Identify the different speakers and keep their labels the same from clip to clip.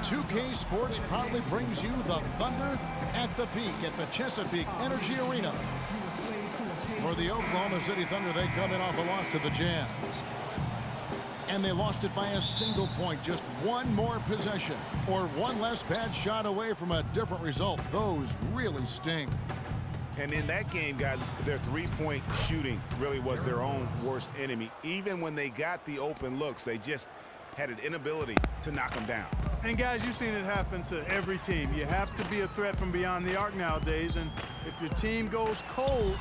Speaker 1: 2K Sports proudly brings you the Thunder at the peak at the Chesapeake Energy Arena. For the Oklahoma City Thunder, they come in off a loss to the Jazz. And they lost it by a single point. Just one more possession or one less bad shot away from a different result. Those really sting.
Speaker 2: And in that game, guys, their three-point shooting really was their own worst enemy. Even when they got the open looks, they just had an inability to knock them down.
Speaker 3: And guys, you've seen it happen to every team. You have to be a threat from beyond the arc nowadays, and if your team goes cold,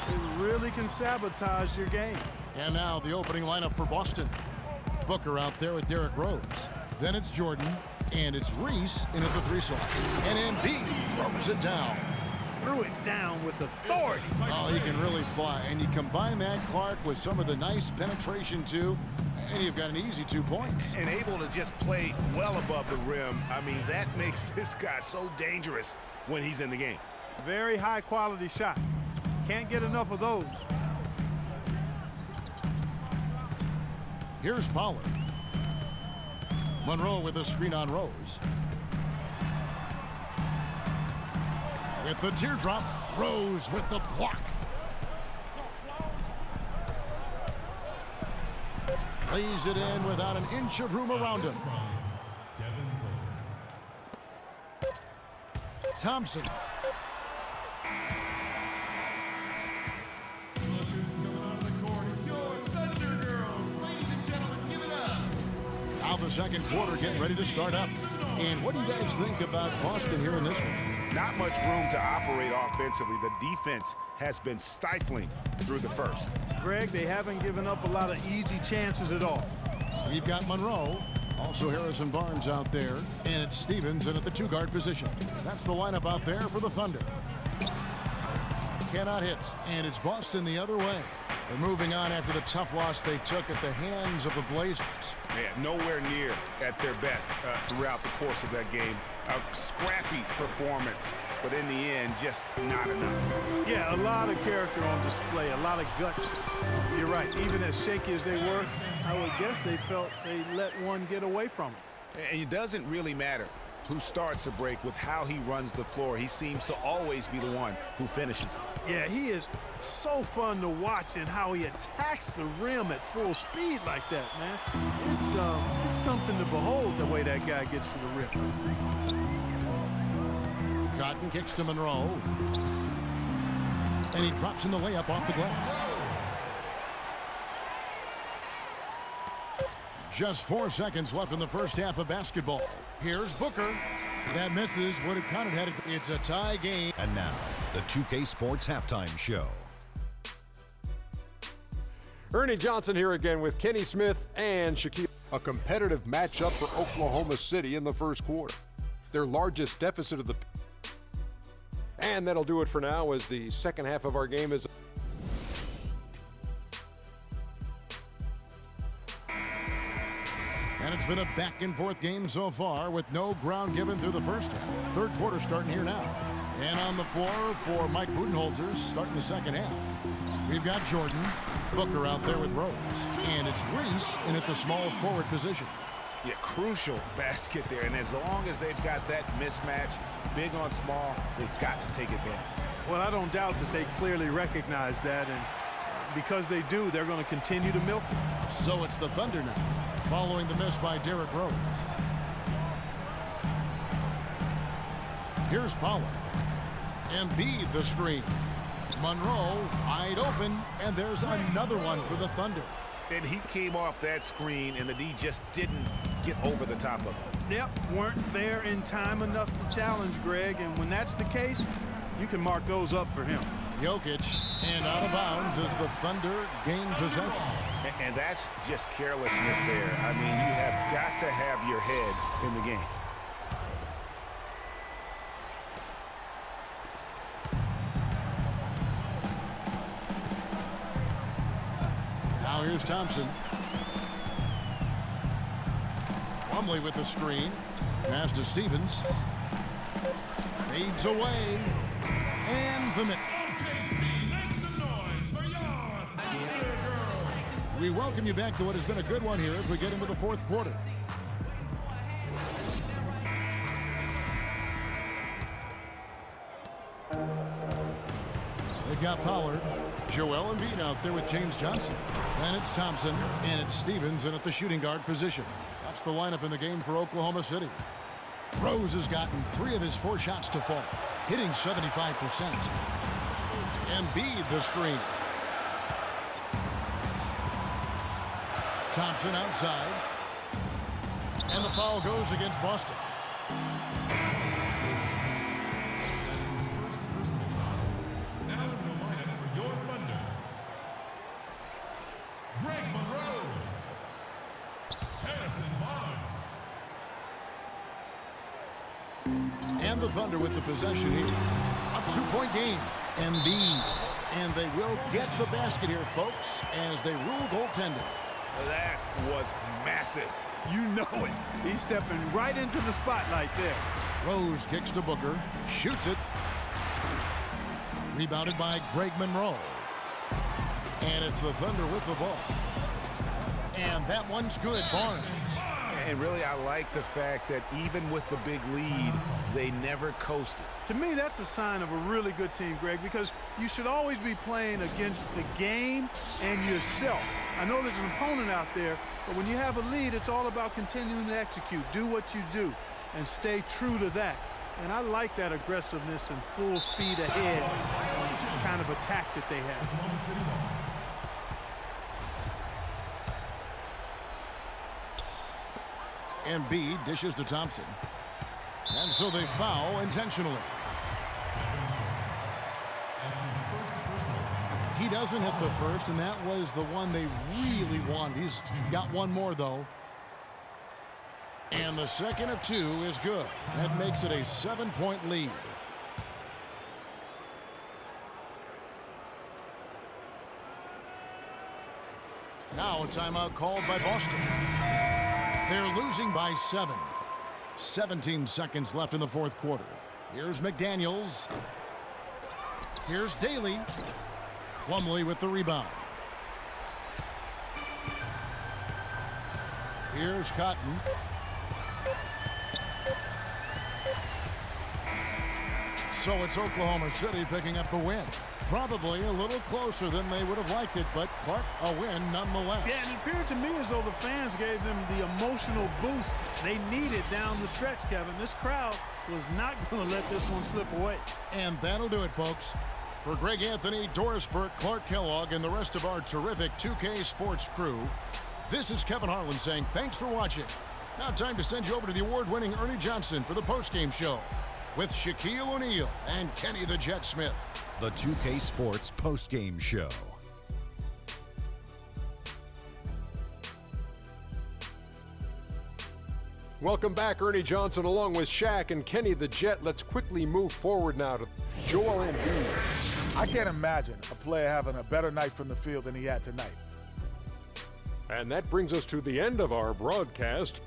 Speaker 3: it really can sabotage your game.
Speaker 1: And now the opening lineup for Boston. Booker out there with Derrick Rose. Then it's Jordan, and it's Reese in at the three slot. And Embiid throws it down.
Speaker 3: Threw it down with authority.
Speaker 1: Oh, he can really fly. And you combine that, Clark, with some of the nice penetration, too, and you've got an easy 2 points.
Speaker 2: And able to just play well above the rim. I mean, that makes this guy so dangerous when he's in the game.
Speaker 3: Very high-quality shot. Can't get enough of those.
Speaker 1: Here's Pollard. Monroe with a screen on Rose. With the teardrop, Rose with the block. Lays it in without an inch of room around him. Thompson. Now the second quarter getting ready to start up. And what do you guys think about Boston here in this one?
Speaker 2: Not much room to operate offensively. The defense has been stifling through the first.
Speaker 3: Greg, they haven't given up a lot of easy chances at all.
Speaker 1: We've got Monroe, also Harrison Barnes out there, and it's Stevens in at the two-guard position. That's the lineup out there for the Thunder. Cannot hit, and it's Boston the other way. They're moving on after the tough loss they took at the hands of the Blazers.
Speaker 2: Yeah, nowhere near at their best throughout the course of that game. A scrappy performance, but in the end, just not enough.
Speaker 3: Yeah, a lot of character on display, a lot of guts. You're right, even as shaky as they were, I would guess they felt they let one get away from them.
Speaker 2: And it doesn't really matter who starts the break with how he runs the floor. He seems to always be the one who finishes.
Speaker 3: Yeah, he is so fun to watch and how he attacks the rim at full speed like that, man. It's something to behold the way that guy gets to the rim.
Speaker 1: Cotton kicks to Monroe. And he drops in the layup off the glass. Just 4 seconds left in the first half of basketball. Here's Booker. That misses. Would have counted had it. It's a tie game.
Speaker 4: And now, the 2K Sports Halftime Show.
Speaker 5: Ernie Johnson here again with Kenny Smith and Shaquille. A competitive matchup for Oklahoma City in the first quarter. Their largest deficit of the... And that'll do it for now as the second half of our game is...
Speaker 1: And it's been a back-and-forth game so far with no ground given through the first half. Third quarter starting here now. And on the floor for Mike Budenholzer starting the second half. We've got Jordan, Booker out there with Rose. And it's Reese in at the small forward position.
Speaker 2: Yeah, crucial basket there. And as long as they've got that mismatch, big on small, they've got to take advantage.
Speaker 3: Well, I don't doubt that they clearly recognize that. And because they do, they're going to continue to milk it.
Speaker 1: So it's the Thunder now, following the miss by Derrick Rose. Here's Pollard. Embiid the screen. Monroe wide open, and there's another one for the Thunder.
Speaker 2: And he came off that screen, and the D just didn't get over the top of him.
Speaker 3: Yep, weren't there in time enough to challenge Greg, and when that's the case, you can mark those up for him.
Speaker 1: Jokic, and out of bounds as the Thunder gain possession.
Speaker 2: And that's just carelessness there. I mean, you have got to have your head in the game.
Speaker 1: Now here's Thompson. Plumlee with the screen. Pass to Stevens. Fades away. And the miss. We welcome you back to what has been a good one here as we get into the fourth quarter. got Pollard. Joel Embiid out there with James Johnson. Then it's Thompson, and it's Stevens in at the shooting guard position. That's the lineup in the game for Oklahoma City. Rose has gotten 3 of his 4 shots to fall, hitting 75%. Embiid the screen. Thompson outside. And the foul goes against Boston.
Speaker 6: Now in the lineup for your Thunder, Greg Monroe, Harrison Barnes.
Speaker 1: And the Thunder with the possession here. A 2-point game. Embiid. And they will get the basket here, folks, as they rule goaltending.
Speaker 2: That was massive.
Speaker 3: You know it. He's stepping right into the spotlight there.
Speaker 1: Rose kicks to Booker. Shoots it. Rebounded by Greg Monroe. And it's the Thunder with the ball. And that one's good. Barnes.
Speaker 2: And really, I like the fact that even with the big lead, they never coasted.
Speaker 3: To me, that's a sign of a really good team, Greg, because you should always be playing against the game and yourself. I know there's an opponent out there, but when you have a lead, it's all about continuing to execute. Do what you do and stay true to that. And I like that aggressiveness and full speed ahead kind of attack that they have.
Speaker 1: Embiid dishes to Thompson. And so they foul intentionally. He doesn't hit the first, and that was the one they really wanted. He's got one more, though. And the second of 2 is good. That makes it a 7-point lead. Now a timeout called by Boston. They're losing by 7. 17 seconds left in the 4th quarter. Here's McDaniels. Here's Daly. Plumlee with the rebound. Here's Cotton. So it's Oklahoma City picking up the win. Probably a little closer than they would have liked it, but Clark, a win nonetheless.
Speaker 3: Yeah, and it appeared to me as though the fans gave them the emotional boost they needed down the stretch, Kevin. This crowd was not going to let this one slip away.
Speaker 1: And that'll do it, folks. For Greg Anthony, Doris Burke, Clark Kellogg, and the rest of our terrific 2K Sports crew, this is Kevin Harlan saying thanks for watching. Now time to send you over to the award-winning Ernie Johnson for the postgame show with Shaquille O'Neal and Kenny the Jet Smith.
Speaker 4: The 2K Sports postgame show.
Speaker 5: Welcome back, Ernie Johnson, along with Shaq and Kenny the Jet. Let's quickly move forward now to Joel Embiid.
Speaker 7: I can't imagine a player having a better night from the field than he had tonight.
Speaker 5: And that brings us to the end of our broadcast.